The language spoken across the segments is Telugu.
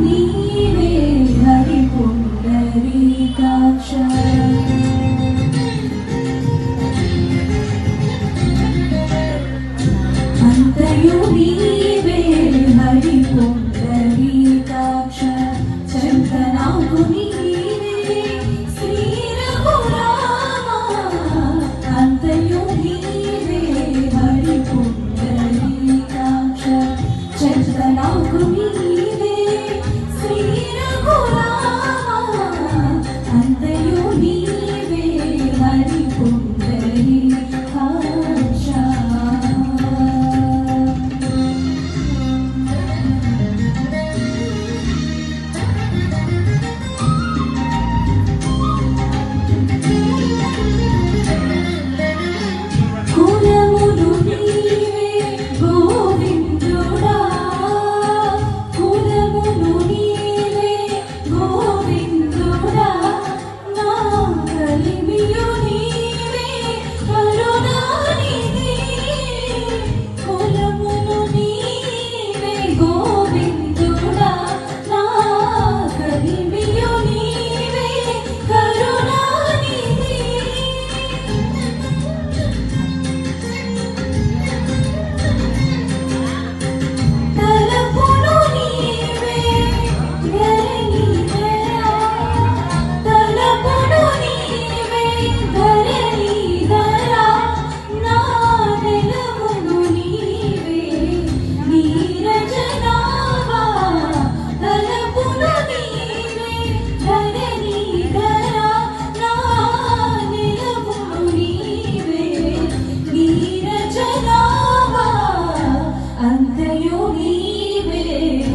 నీవే హరి పుండరీకాక్ష అంతయు నీవే హరి పుండరీకాక్ష చందనాకు నీవే శ్రీ రఘురామ అంతయు నీవే హరి పుండరీకాక్ష చందనాకు నీవే శ్రీ రఘురామ అంతయు నీవే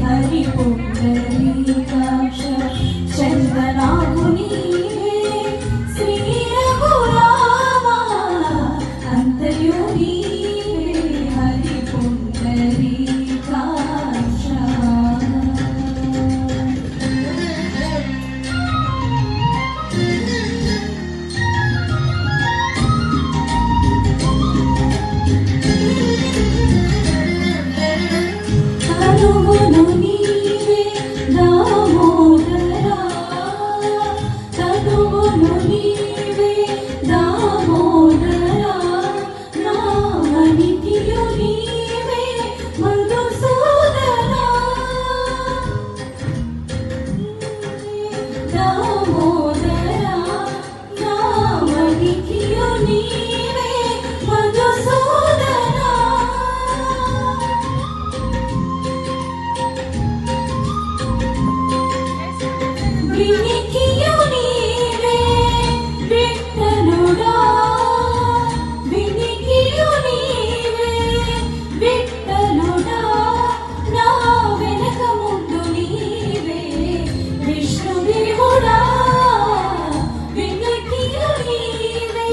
హరి పుండరీకాక్ష చందనాకు నీవే శ్రీ రఘురామ అంతయు నీవే హరి పుండరీకాక్ష తనువును నీవే దామోదరా తనువును నీవే దామోదరా నామనికియు నీవే మధుసూదనా దామోదరా నామనికియు నీవే మధుసూదనా వినికియు నీవే విఠలుడా వినికియు నీవే విఠలుడా నా వెనక ముందు నీవే విష్ణుదేవుడా వినికియు నీవే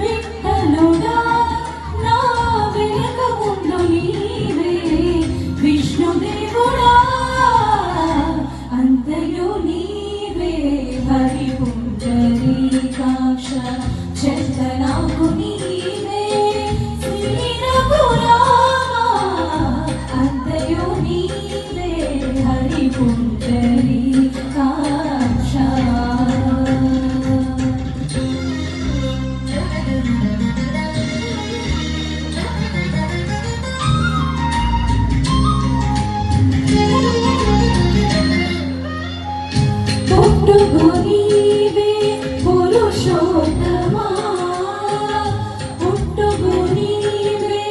విఠలుడా నా వెనక ముందు నీవే విష్ణుదేవుడా అంతయు నీవే హరి పుండరీకాక్ష చందనాకు నీవే శ్రీ రఘురామ అంతయు నీవే హరి పుండరీకాక్ష పుట్టుగు నీవే పురుషోత్తమా పుట్టుగు నీవే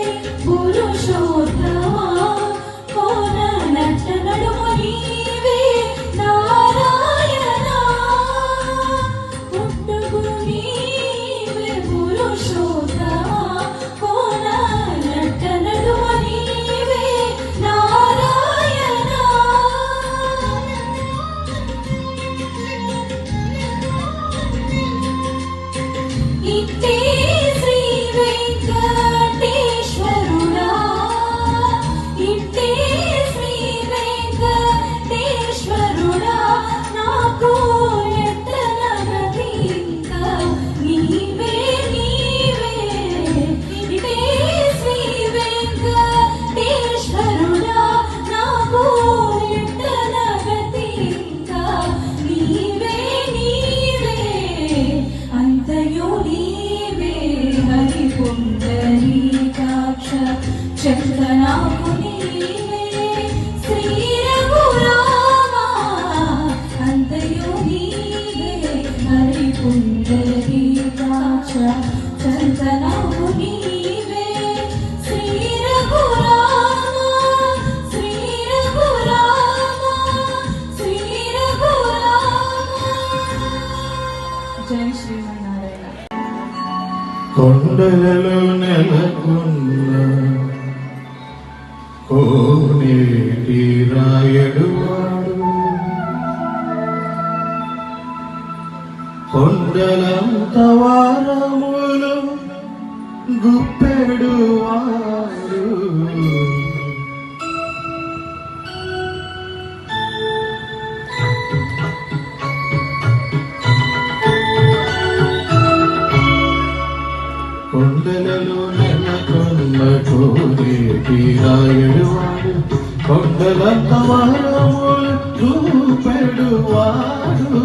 పురుషోత్తమా కోన నట్ట నడుము నీవే నారాయణ పుట్టుగు నీవే పురుషోత్తమా కోన నట్ట నడుము నీవే నారాయణ కొండలలో నెలకొన్న కోనేటి రాయడు వాడు, కొండలంత వారములు గుప్పెడు వాడు, కొండలలో నెలకొన్న కోనేటి రాయడు వాడు, కొండలంత వారములు గుప్పెడు వాడు,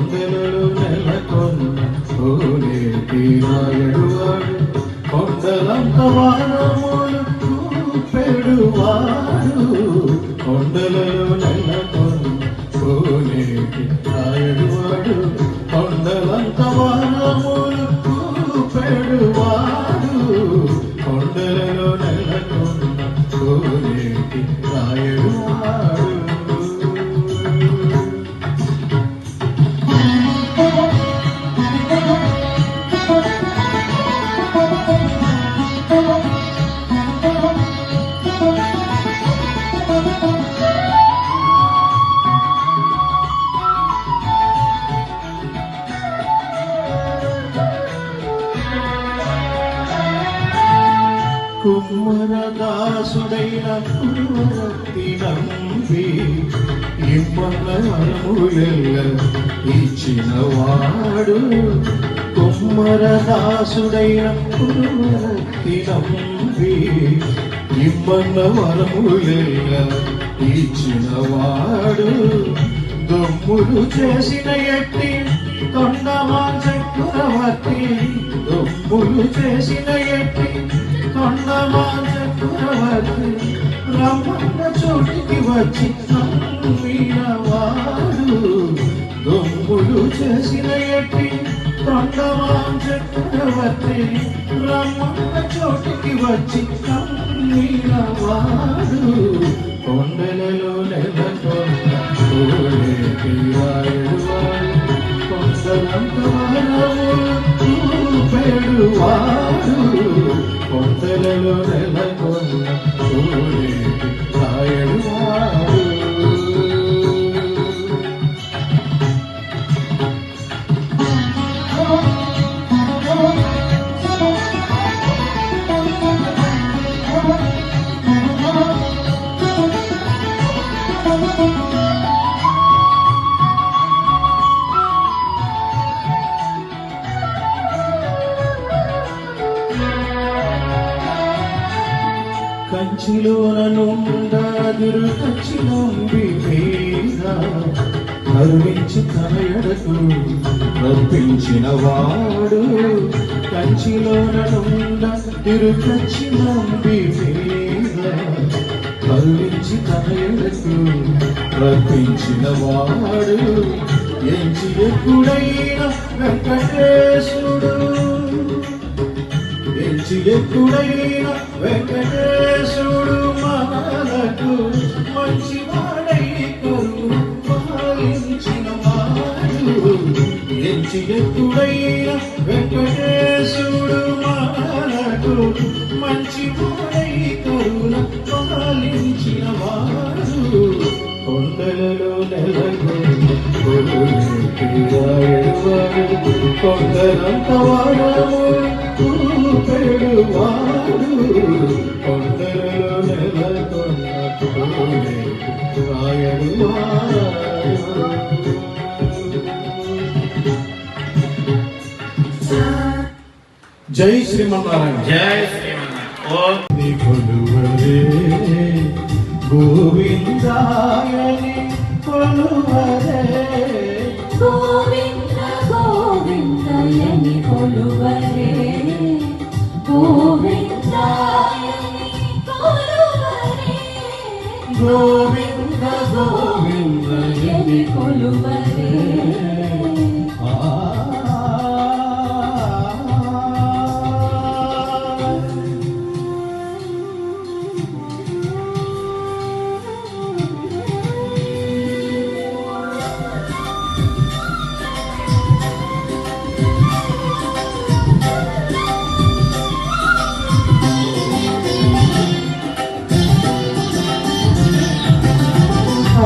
కొండలలో నెలకొన్న కోనేటి రాయడు వాడు, కొండలంత వారములు గుప్పెడు వాడు, కొండలలో నెలకొన్న కోనేటి రాయడు వాడు, కొండలంత వారములు గుప్పెడు వాడు, కొండలలో నెలకొన్న కోనేటి రాయడు వాడు. కుమ్మరదాసుడైన కురువరక్తి నంబి ఇమ్మల వరములెల్ల ఇచ్చినవాడు, కుమ్మరదాసుడైన కురువరక్తి నంబి ఇమ్మల వరములెల్ల ఇచ్చినవాడు, దొమ్ములు చేసిన ఎట్టి కొండమా చక్రవర్తి, దొమ్ములు చేసిన ఎట్టి కొండమా చక్రవర్తి, రమ్మన్న చోటికి వచ్చి నమ్మినవాడు, దొమ్ములు చేసిన ఎట్టి కొండమా చక్రవర్తి, రమ్మన్న చోటికి వచ్చి నమ్మినవాడు, కొండలలో నెలకొన్న కోనేటి రాయడు వాడు, కొండలంత వారములు గుప్పెడు వాడు, కొండలలో నెలకొన్న కోనేటి రాయడు వాడు. కంచిలోన నుండాదురు కచ్చినంబి మీద కరుణించి తన ఎడకు రప్పించిన వాడు, కంచిలోన నుండాదురు కచ్చినంబి మీద కరుణించి తన ఎడకు రప్పించిన వాడు, ఎంచి ఎక్కుడైన వెంకటేశుడు, ఎంచి ఎక్కుడైన వెంకటేశుడు మనలకు మంచివాడై కరుణ పాలించిన వాడు, ఎంచి ఎక్కుడైన వెంకటేశుడు మనలకు మంచివాడై కరుణ పాలించిన వాడు, కొండలలో నెలకొన్న కోనేటి రాయడు వాడు, కొండలంత వారములు గుప్పెడు వాడు, కొండలలో నెలకొన్న కోనేటి రాయడు వాడు. జై శ్రీమన్నారాయణ. జై శ్రీమన్నారాయణ. కొలువరే గోవిందాయని కొలువరే, గోవింద గోవిందయని కొలువరే, గోవిందాయని కొలువరే, గోవింద గోవిందయని కొలువరే.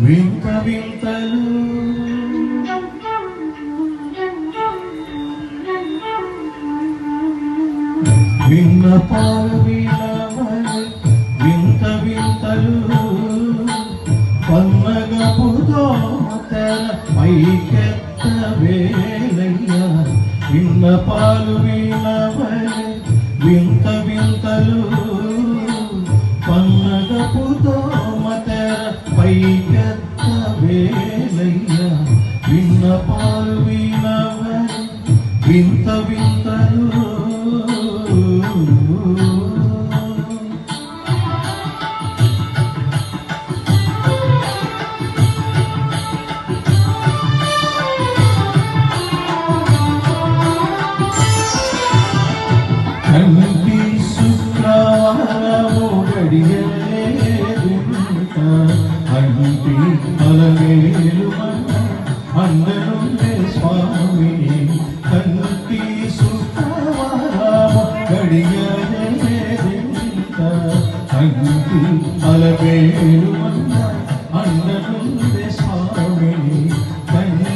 వింత వింతలు విన్నపాలు వినవని వింత వింతలు పన్నగపు దోమతెర పైకెత్త వేలయ్యా విన్నపాలు వినవని వింత వింతలు పన్నగపు దోమతెర పైకెత్త వేలయ్యా విన్నపాలు వినవని వింత వింతలు కంటి శుక్రవారము గడియలేదింత అంటి అలవేలు అందరుండే స్వామి కంటి శుక్రవారము గడియలేదింత అంటి అలవేలు అందరుండే స్వామి కంటి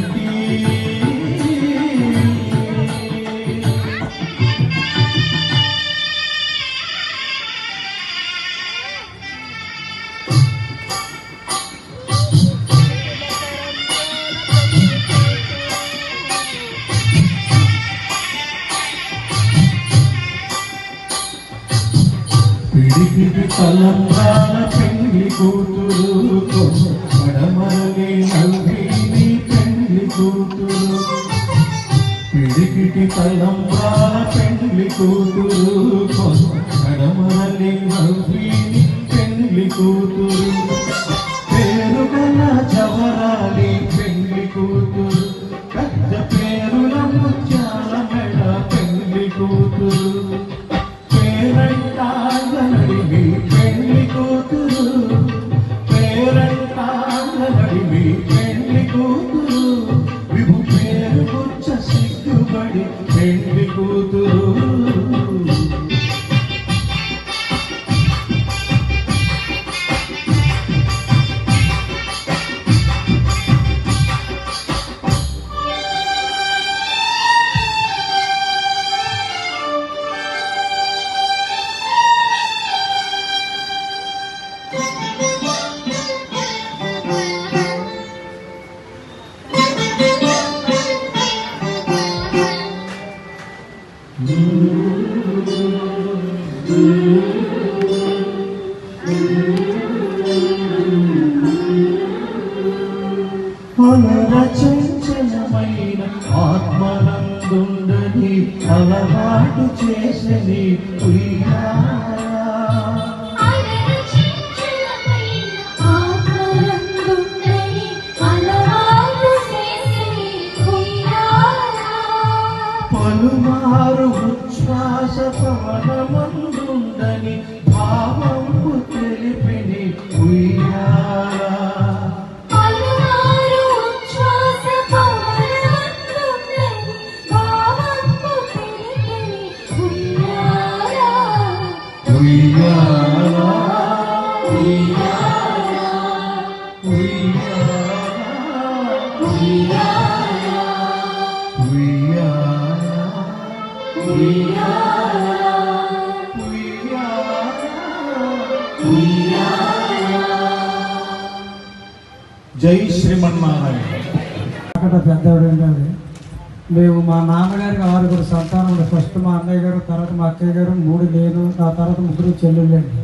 పిడికిడి తలంబ్రాల పెళ్లి కూతురు పడమరని నవ్విని పెళ్లి కూతురు పిడికిడి తలంబ్రాల పెళ్లి కూతురు పడమరని నవ్విని పెళ్లి కూతురు పేరుగల జవరాలి పెళ్లి కూతురు పెద్ద పేరుల ముత్యాల మెడ పెళ్లి కూతురు పేరంటాడనడివి పెళ్లి కూతురు పేరంటాడనడివి పెళ్లి కూతురు విభు పేరు ముచ్చ సిగ్గుబడి పెళ్లి కూతురు చంచలమైన ఆత్మనందుండని అలవాటు చేసని పలుమారు ఉచ్ఛ్వాస పవనమందుండని భావంపు తెలిపిని ఉయ్యాలా జై శ్రీమన్నారాయణ. అక్కడ పెద్దవాడు ఏంటంటే మేము మా నాన్నగారికి 6 సంతానం. ఫస్ట్ మా అన్నయ్య గారు, తర్వాత మా అక్కయ్య గారు, 3 నేను, ఆ తర్వాత 3 చెల్లెళ్ళండి.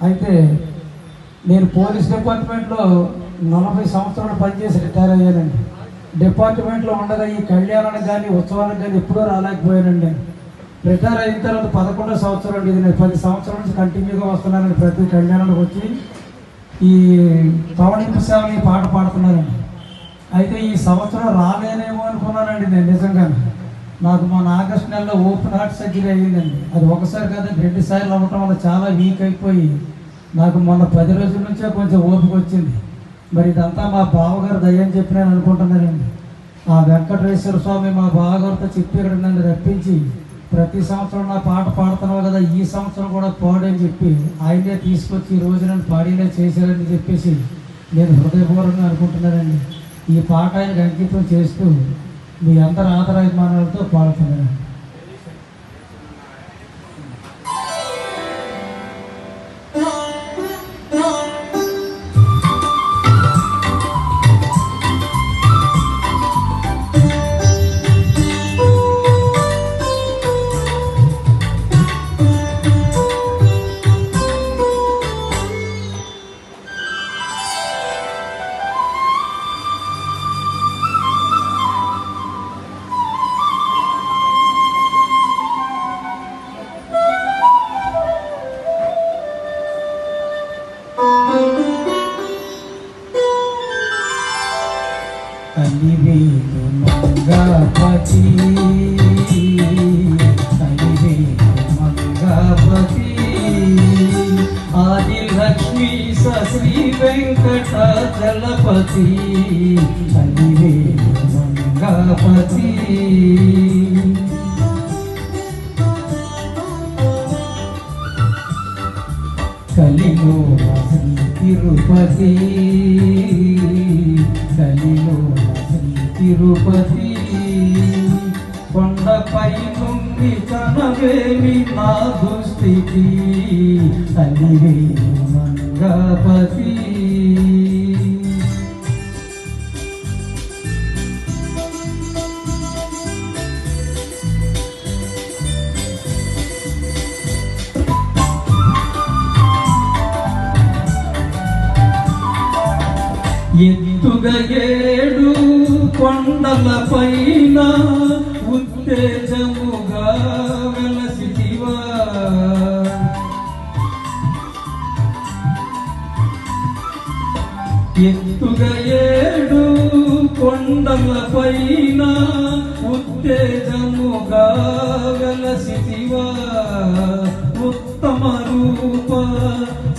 అయితే నేను పోలీస్ డిపార్ట్మెంట్లో 40 సంవత్సరాలు పనిచేసి రిటైర్ అయ్యానండి. డిపార్ట్మెంట్లో ఉండగా ఈ కళ్యాణానికి కానీ ఉత్సవాలకు కానీ ఎప్పుడూ రాలేకపోయానండి. రిటైర్ అయిన తర్వాత 11వ సంవత్సరం అండి. ఇది నేను 10 సంవత్సరాల నుంచి కంటిన్యూగా వస్తున్నానండి. ప్రతి కళ్యాణానికి వచ్చి ఈ పవనింపు సేవని పాట పాడుతున్నానండి. అయితే ఈ సంవత్సరం రాలేనేమో అనుకున్నానండి నేను నిజంగా. నాకు మొన్న ఆగస్టు నెలలో ఓపెన్ హార్ట్ సర్జరీ అయ్యిందండి. అది ఒకసారి కాదు 2 సార్లు అవ్వటం వల్ల చాలా వీక్ అయిపోయి నాకు మొన్న 10 రోజుల నుంచే కొంచెం ఓపిక వచ్చింది. మరి ఇదంతా మా బావగారు దయ్యని చెప్పి నేను అనుకుంటున్నానండి. ఆ వెంకటేశ్వర స్వామి మా బావగారితో చెప్పి ఇక్కడ నన్ను రప్పించి ప్రతి సంవత్సరం నా పాట పాడుతున్నావు కదా, ఈ సంవత్సరం కూడా పాడని చెప్పి ఆయనే తీసుకొచ్చి ఈ రోజు నన్ను పాడినే చేశారని చెప్పేసి నేను హృదయపూర్వకంగా అనుకుంటున్నానండి. ఈ పాట ఆయనకు అంకితం చేస్తూ మీ అందరి ఆదరాభిమానాలతో పాడుతున్నాను. కలివేలు మంగాపతి కలివేలు మంగాపతి ఆది లక్ష్మీ శ్రీ వెంకటాచలపతి కలివేలు మంగాపతి కలిలో శ్రీ తిరుపతి కలిలో తిరుపతి కొండపై నుండి కనవేమి నా దుస్థితి కలివేలు మంగాపతి ఎత్తుగా ఏడు కొండల పైన ఉత్తేజముగా వెలసితివా ఎత్తుగా ఏడు కొండల పైన ఉత్తేజముగా వెలసితివా ఉత్తమ రూప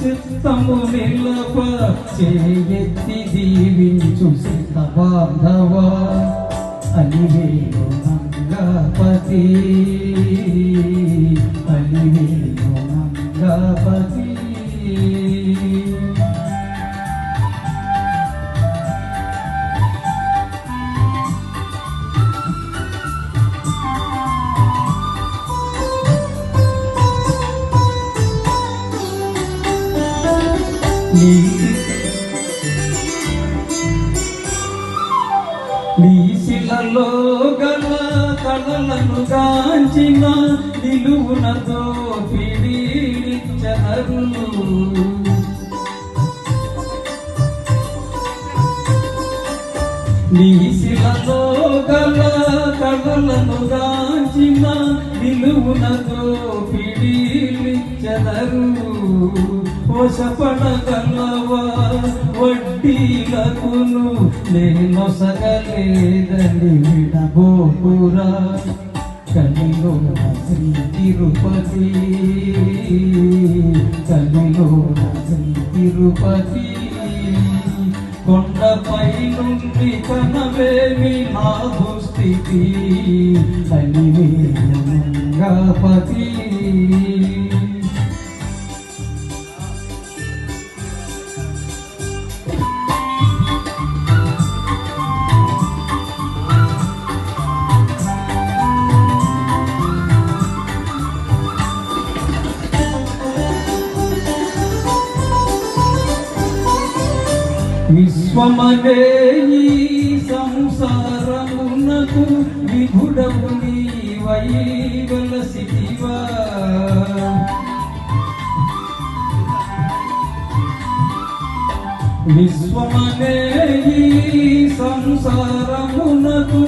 చిత్తము నిలప చేయెత్తి దీవించు సిద్ధ బాంధవ అలివేలు మంగాపతి అలివేలు మంగాపతి నీ శిలలో గల కళలను గాంచిన నిలువునతో పిడిచనరు నీ శిలలో గల కళలను గాంచిన నిలువునతో పిడిచనరు పోషపడగలవా వడ్డీలకును నేనొసగలేదని విడబోపురా కలిలో శ్రీ తిరుపతి కలిలో శ్రీ తిరుపతి కొండపై నుండి కనవేమి నా దుస్థితి కలివేలు మంగాపతి విశ్వమనే ఈ సంసారమునకు విభుడవు నీవై వెలసితివా విశ్వమనే ఈ సంసారమునకు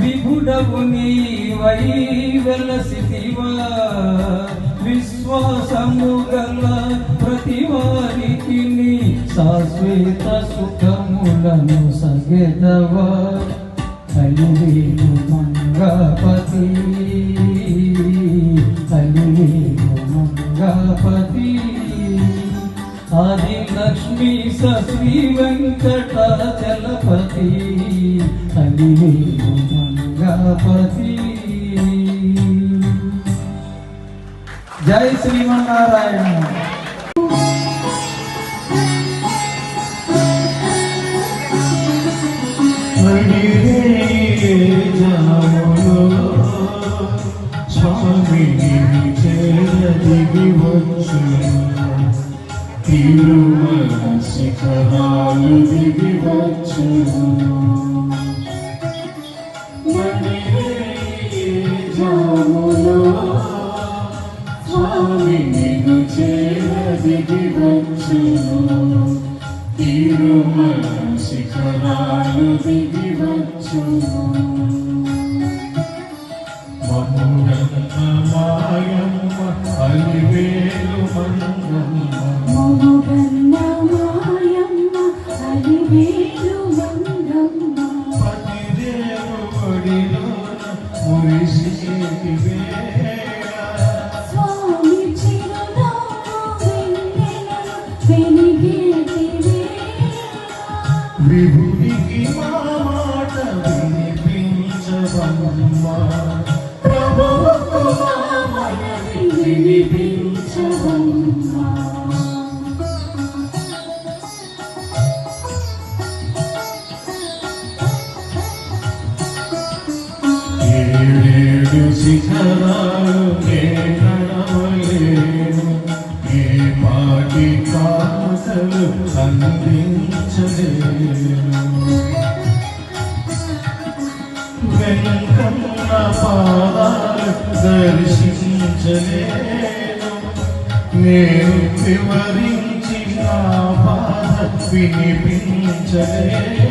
విభుడవు నీవై వెలసితివా విశ్వాసము గల ప్రతివారికి శాశ్వత సుఖములను సగెదవా కలివేలు మంగాపతి కలివేలు మంగాపతి ఆది లక్ష్మీ శ్రీ వెంకటాచలపతి కలివేలు మంగాపతి జై శ్రీమన్నారాయణ. నడిరే జాములో స్వామిని చేరదిగి వచ్చు తిరుమల శిఖరాలు దిగి వచ్చు జాములో స్వామిని చేరదిగి వచ్చు తిరుమల శిఖరాలు దిగి వచ్చు మముగన్న మాయమ్మ అలివేలు మంగమ్మ మముగన్న మాయమ్మ అలివేలు మంగమ్మ పతిదేవుడిలోన మురిసేటి వేళ స్వామి చిరునవ్వు వెన్నెలను వెలిగేటి విభునికి మా మాట వినిపించవమ్మ ప్రభువుకు మా మనవి వినిపించవమ్మ ఏడేడు శిఖరాలు నడవలేను ఏ మాటి కాసలు అందించలేను వెంకన్న పాదాలు దర్శించలేను నేను వివరించి నా బాధ వినిపించలేను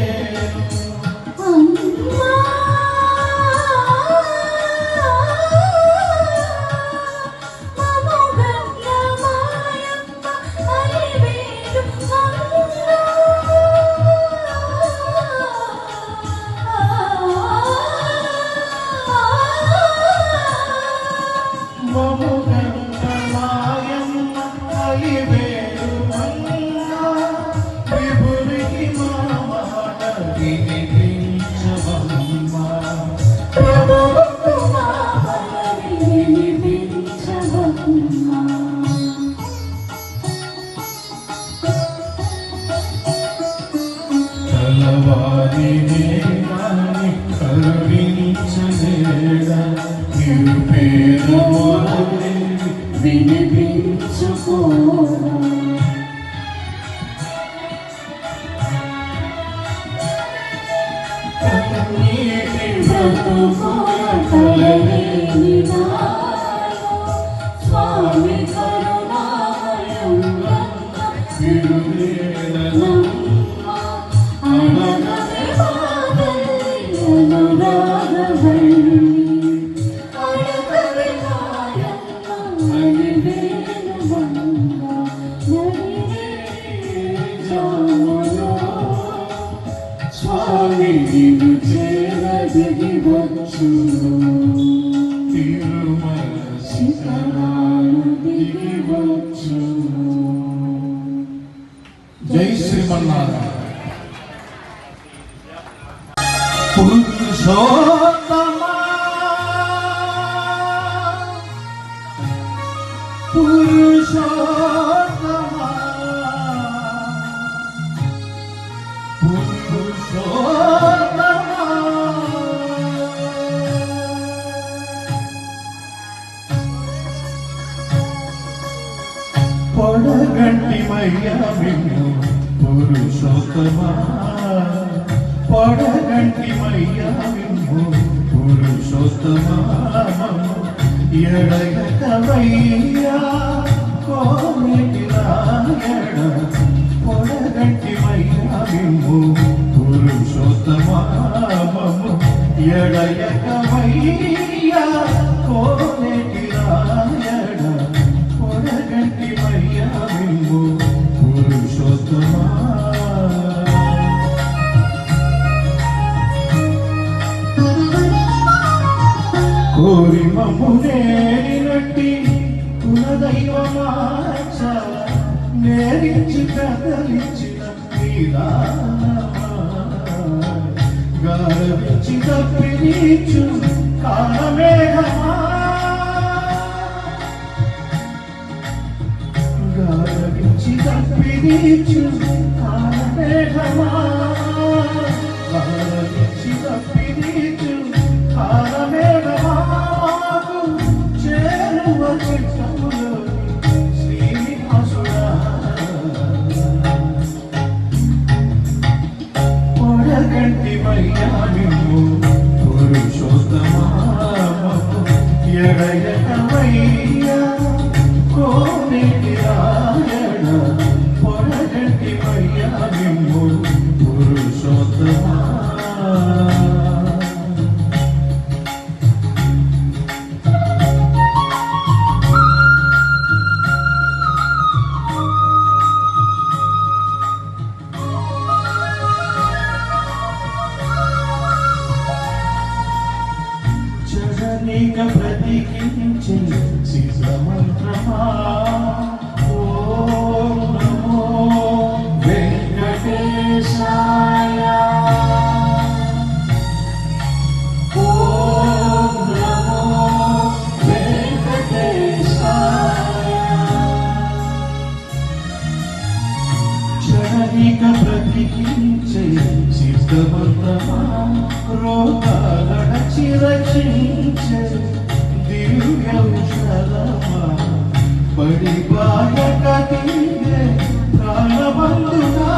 స్వామి కరుణామయం స్వామి నిన్ను చేరదిగి వచ్చు తిరుమల శిఖరాలు దిగి వచ్చు. జై శ్రీమన్నారాయణ. పురుషోత్తమా పురుషోత్తమా పురుషోత్తమా పొడగంటి మయ్యా విన్ను పురుషోత్తమా పొడగంటి మయ్యా విన్ను పురుషోత్తమా ఎడగవయ్యా కోమిటి రాయడ పొడగంటి మయ్యా విన్ను పురుషోత్తమా ఎడగవయ్యా కోమిటి రాయడ పొడగంటి మయ్యా విన్ను పురుషోత్తమా కోరి మమ్మునేరినట్టి కులదైవమాచ నేరించి కదలించిన గారవించి తప్పిరీచు కాలమేఘమా గారవించి తప్పిరీచు కాలమేఘమా గారవించి పొడగంటి మయ్యామిము పురుషోత్తమా ఎడయకమయ్యా కోనేటి రాయణ పొడగంటి మయ్యామిము పురుషోత్తమా జగనీక ప్రతికించే శిశమంత్రమా ఓం నమో వెంకటేశాయ ఓం నమో వెంకటేశాయ జగనీక ప్రతికించే శిశమంత్రమా రోగాలన చిరచించే దివ్యౌషధమా పడిబాయక తీరే ప్రాణబంధునా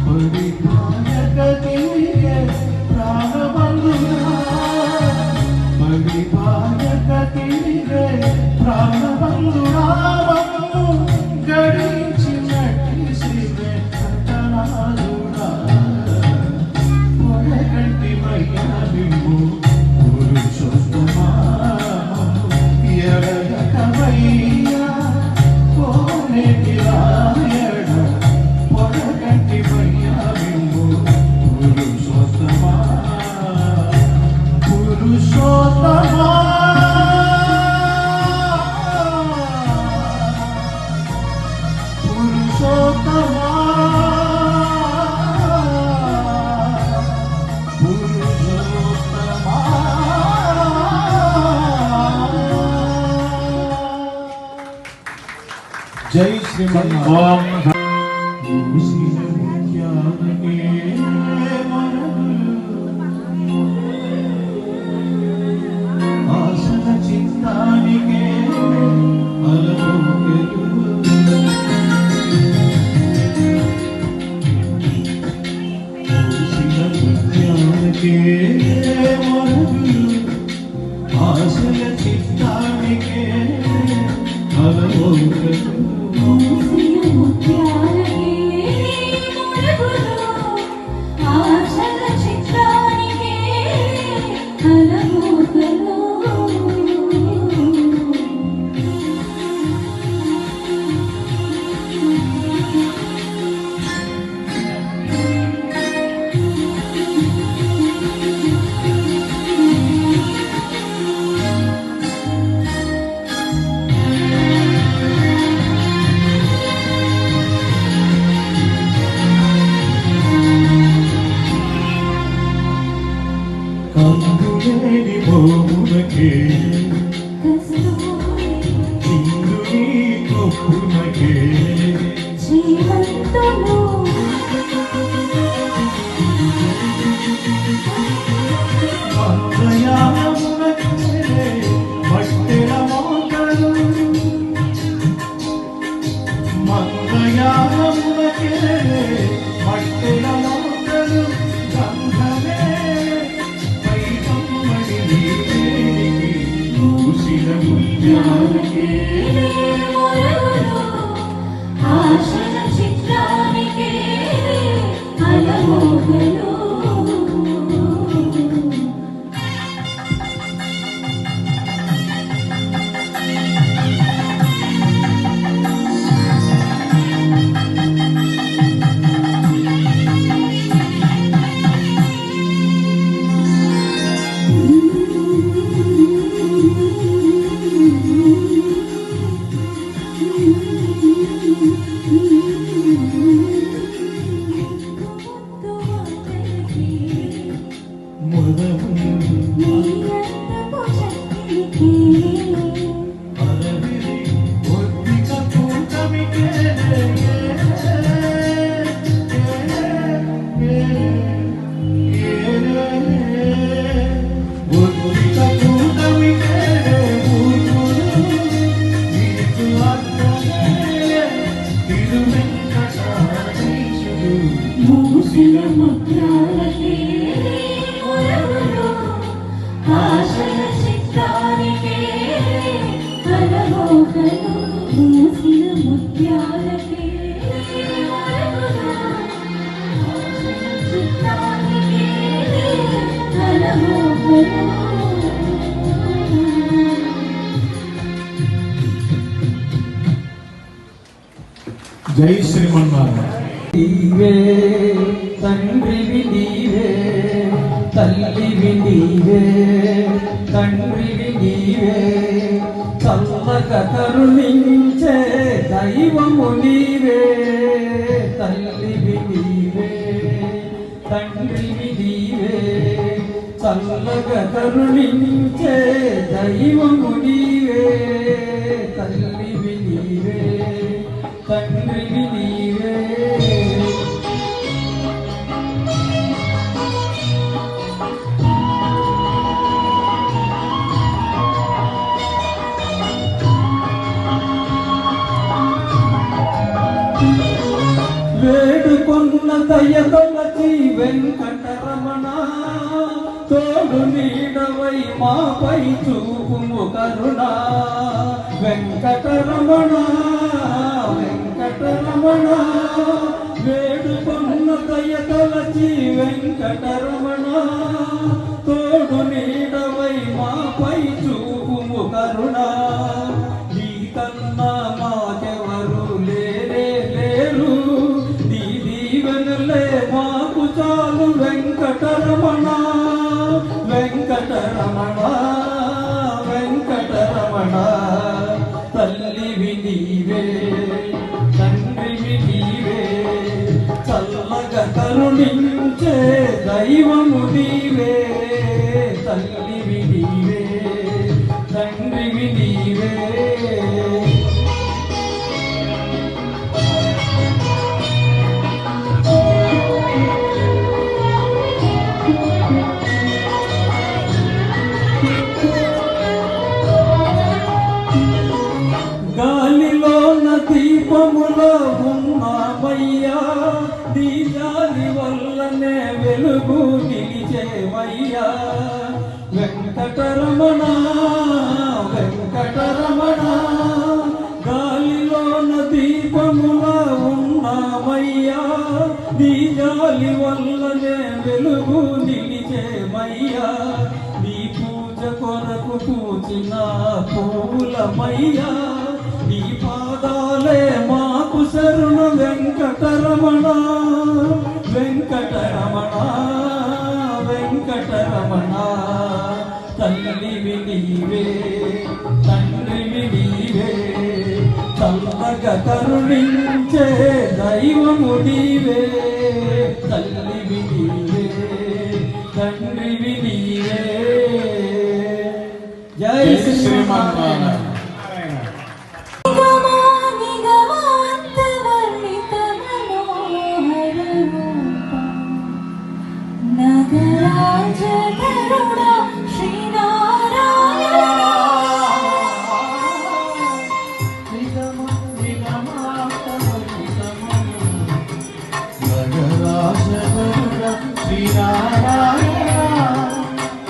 పడిబాయక తీరే ప్రాణబంధునా పడిబాయక తీరే ప్రాణబంధునా గడించినట్టి శ్రీ వెంకటనాథుడా పొడగంటి మయ్యామిము పురుషోత్తమా ఎడయకమయ్యా కోనేటి రాయణ పొడగంటి మయ్యామిము పురుషోత్తమా పురుషోత్తమా పురుషోత్తమా జై శ్రీమన్నారాయణ. ఆసన చిత్తానికే అలలోకెలు ఆశయ చిత్తానికే అలలోకెలు కందులేని భోమునకే ఇందుని కొప్పునకే మందయానమునకే మట్టెల మోకలు మందయానమునకే మట్టెల మోకలు గంధమే ఆశల చిత్రానికే అలమోగలు ముత్యాలకే ఒరగును ఆశల చిత్రానికే కలమోకలు మూసిన ముత్యాలకే ఒరగును ఆశల చిత్రానికే కలమోకలు. జై శ్రీమన్నారాయణ. నీవే తండ్రివి నీవే, తల్లివి నీవే, తండ్రివి నీవే, చల్లగా కరుణించే దైవము నీవే, తల్లివి నీవే, తండ్రివి నీవే, చల్లగా కరుణించే దైవము నీవే, తల్లివి నీవే, తండ్రివి నీవే. వేడుకొన్న దయతొలచి వెంకటరమణ, తోడు నీడవై మాపై చూపుము కరుణ. వెంకటరమణ వెంకటరమణ, వేడుకొన్న దయతొలచి వెంకటరమణ, తోడు నీడవై మాపై చూపుము కరుణ. నీకన్నా మాకెవరు లేరే లేరు, నీ దీవెనలే మాకు చాలు వెంకటరమణ. వెంకటరమణ వెంకటరమణ, తల్లివి నీవే, తండ్రివి నీవే, చల్లగా కరుణించే దైవము నీవే, తల్లివి నీవే, తండ్రివి నీవే. గాలిలోన దీపములో ఉన్నామయ్యా, నీ జాలి వల్లనే వెలుగు నిలిచేవయ్యా. వెంకటరమణ వెంకటరమణ, గాలిలోన దీపములో ఉన్నామయ్యా, నీ జాలి వల్లనే వెలుగు నిలిచేవయ్యా. నీ పూజ కొరకు పూచిన పూలమయ్యా, నీ పాదాలే మాకు శరణు వెంకటరమణ. వెంకటరమణ వెంకటరమణ, తల్లివి నీవే, తండ్రివి నీవే, చల్లగా కరుణించే దైవము నీవే, తల్లివి నీవే, తండ్రివి నీవే. జై శ్రీమన్నారాయణ.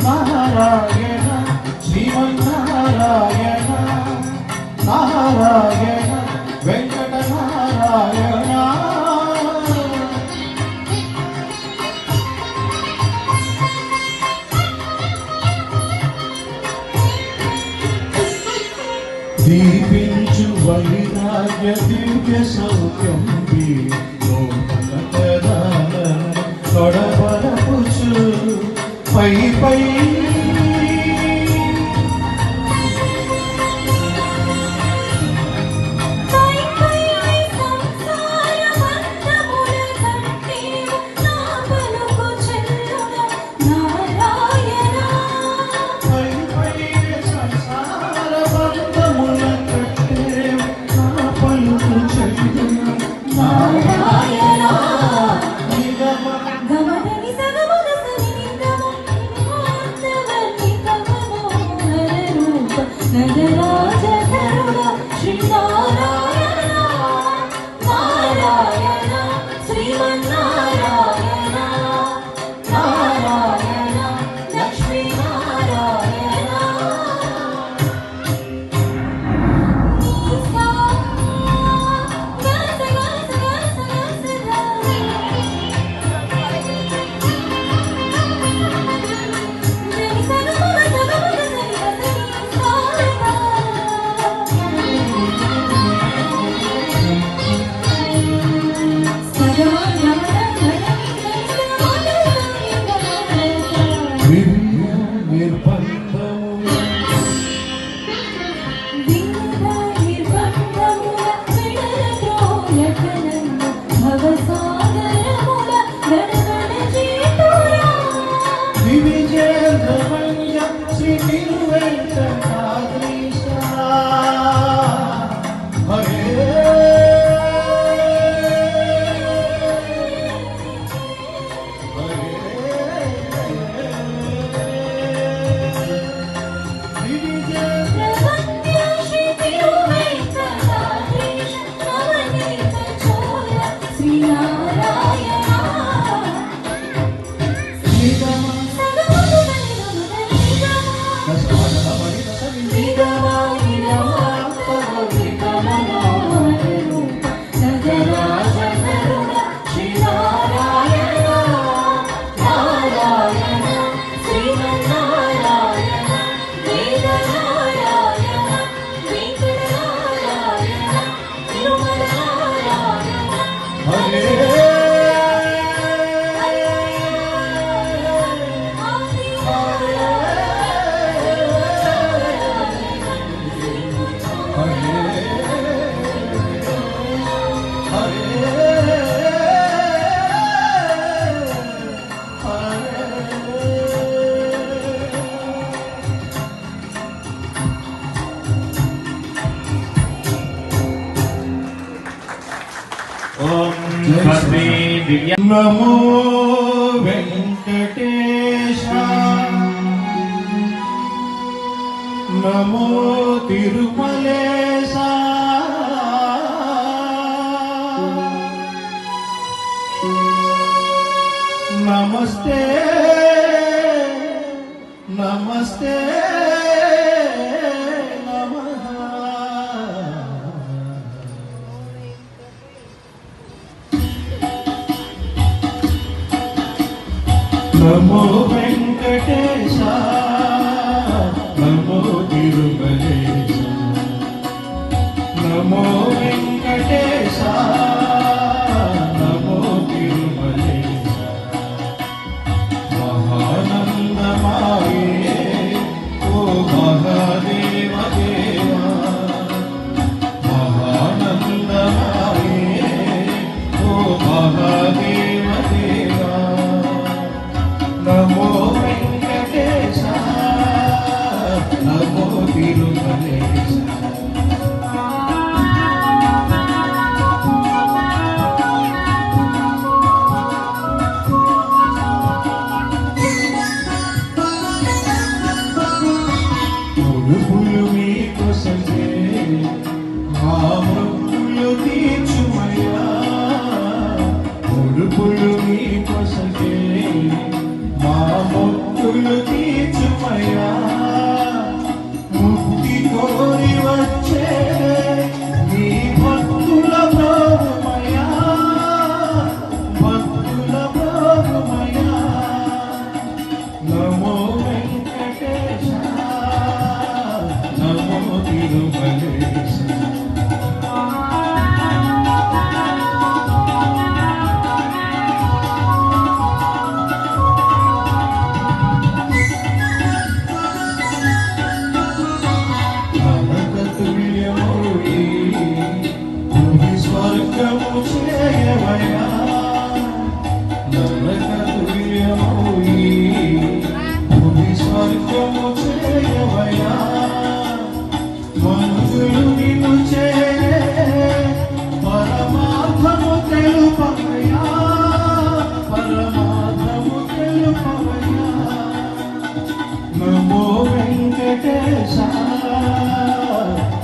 నారాయణ శ్రీమన్నారాయణ, నారాయణ వెంకట నారాయణ. దీపించు వైరాగ్య దివ్య సౌఖ్యం తొడబడపుచు పై పై శ్రీమన్నారాయణ వెంకటాద్రీశ హరే ఓం శ్రీ దివ్య నమో వెంకటేశ నమో తిరుమలేశ నమస్తే నమస్తే నమః నమో వెంకటేశ నమో తిరుమలేశ నమో వెంకటేశ నమో తిరుమలేశ మహానందమాయే ఓ మహాదేవ దేవా మహానందమాయే ఓ మహాదేవ దేవా నమో వెంకటేశ నమో తిరుమలేశ ముడుపులు మీకోసమే మా మొక్కులు తీర్చుమయ్యా ముడుపులు మీకోసమే మా మొక్కులు తీర్చుమయ్యా ముక్తి కోరి వచ్చే నీ భక్తుల ప్రోగుమయ్యా భక్తుల ప్రోగుమయ్యా నమో వెంకటేశ నమో తిరుమలేశ నరకతుల్యమౌళి భూమి స్వర్గము చేయవయ్యా నరకతుల్యమౌళి భూమి స్వర్గము చేయవయ్యా మనుషులు నిన్ను చేరే పరమాత్మము తెలుపవయ్యా పరమాత్మము తెలుపవయ్యా నమో వెంకటేశ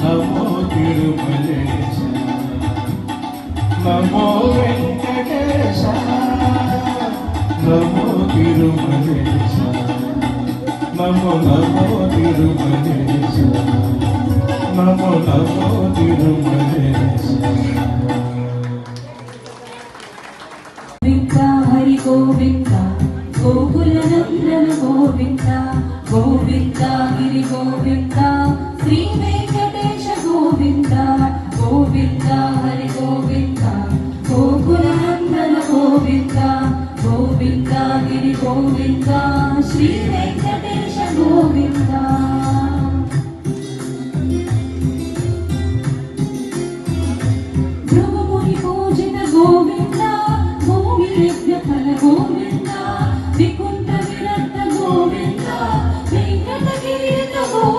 నమో తిరుమలేశ నమో వెంకటేశ నమో తిరుమలేశ నమో నమో తిరుమలేశ నమో నమో తిరుమలేశ గోవింద హరి గోవింద గోకుల నందన గోవింద గోవింద గిరి గోవింద శ్రీ వెంకటేశ గోవింద గోవింద హరి గోవింద గోకుల నందన గోవింద గోవింద గిరి గోవింద శ్రీ వెంకటేశ గోవింద బ్రహ్మముని పూజిత గోవింద భూమి యజ్ఞ ఫల గోవింద వికుంఠ విరక్త గోవింద వెంకటగిరిత గోవింద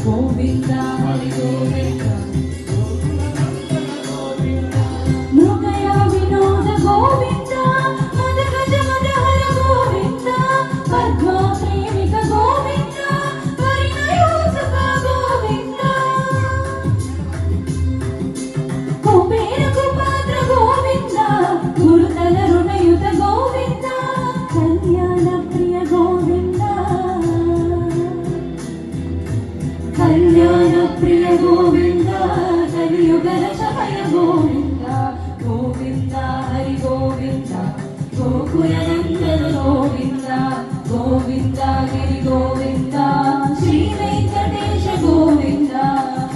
గోవింద హరి గోవింద మృగయ వినోద గోవింద మద గజ మద హర గోవింద పద్మ ప్రేమిక గోవింద పరిణయోత్సవ గోవింద కుబేర కుపాత్ర గోవింద గురుతల రుణయుత గోవింద కళ్యాణ ప్రియ గోవింద కళ్యాణ ప్రియ గోవింద కలియుగ రచమయ గోవింద గోవింద హరి గోవింద గోకుల నందన గోవింద గోవింద గిరి గోవింద శ్రీ వెంకటేశ గోవింద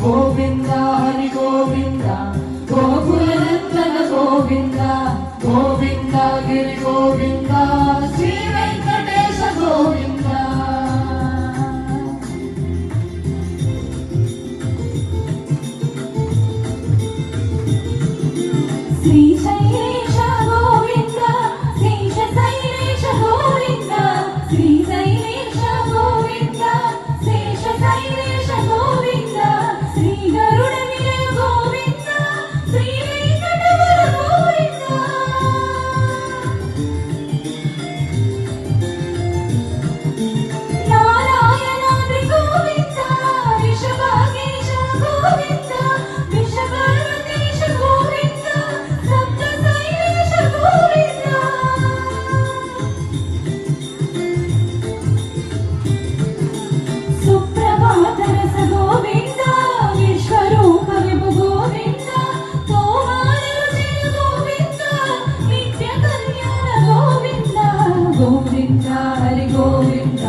గోవింద హరి గోవింద గోకుల నందన గోవింద గోవింద గిరి గోవింద శ్రీ వెంకటేశ గోవింద శ్రీశైలేశ గోవింద శేషశైలేశ గోవింద శ్రీశైలేశ గోవింద శేషశైలేశ గోవింద శ్రీ గరుడ నిలయ గోవింద శ్రీ వెంకటవర గోవింద నారాయణాద్రి గోవింద విషభాగేశ గోవింద విషభారతేశ గోవింద సప్తశైలేశ గోవింద సుప్రభాతరస గోవింద విశ్వరూప విభు గోవింద తోమారుజయ గోవింద నిత్య కళ్యాణ గోవింద గోవింద హరి గోవింద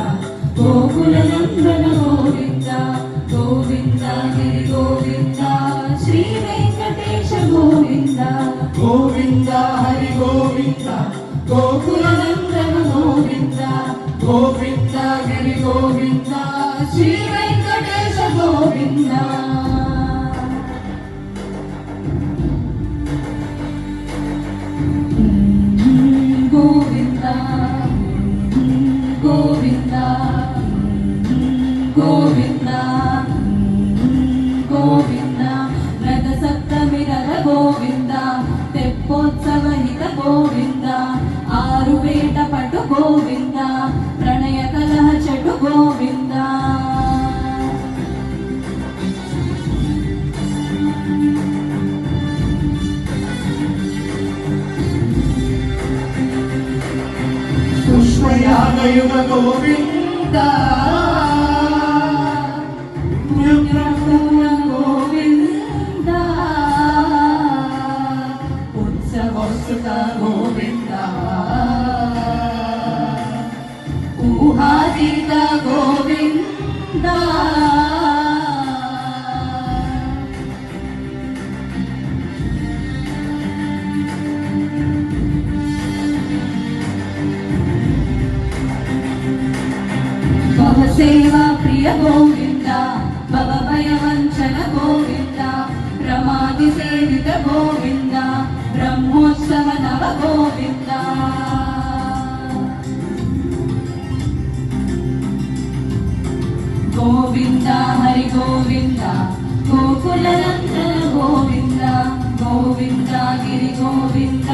గోకుల నందన గోవింద గోవింద గిరి గోవింద శ్రీ వెంకటేశ గోవింద గోవింద హరి గోవింద గోకుల నందన గోవింద గోవింద గిరి గోవింద శ్రీ వెంకటేశ గోవింద గోవింద గోవింద గోవింద గోవింద రథ సప్తమి రథ గోవింద తెప్పోత్సవ హిత గోవింద ఆరు వేట పటు గోవింద ప్రణయ కలహ చెటు గోవింద పుష్పయాగయుగ గోవింద పుణ్యపూర్ణ గోవింద ఉత్సవోత్సుక గోవింద ఊహాతీత గోవింద భవసేవా ప్రియ గోవింద భవభయ వంచన గోవింద ప్రమాది సేవిత గోవింద బ్రహ్మోత్సవ నవ గోవింద గోవింద హరి గోవింద గోకుల నందన గోవింద గోవింద గిరి గోవింద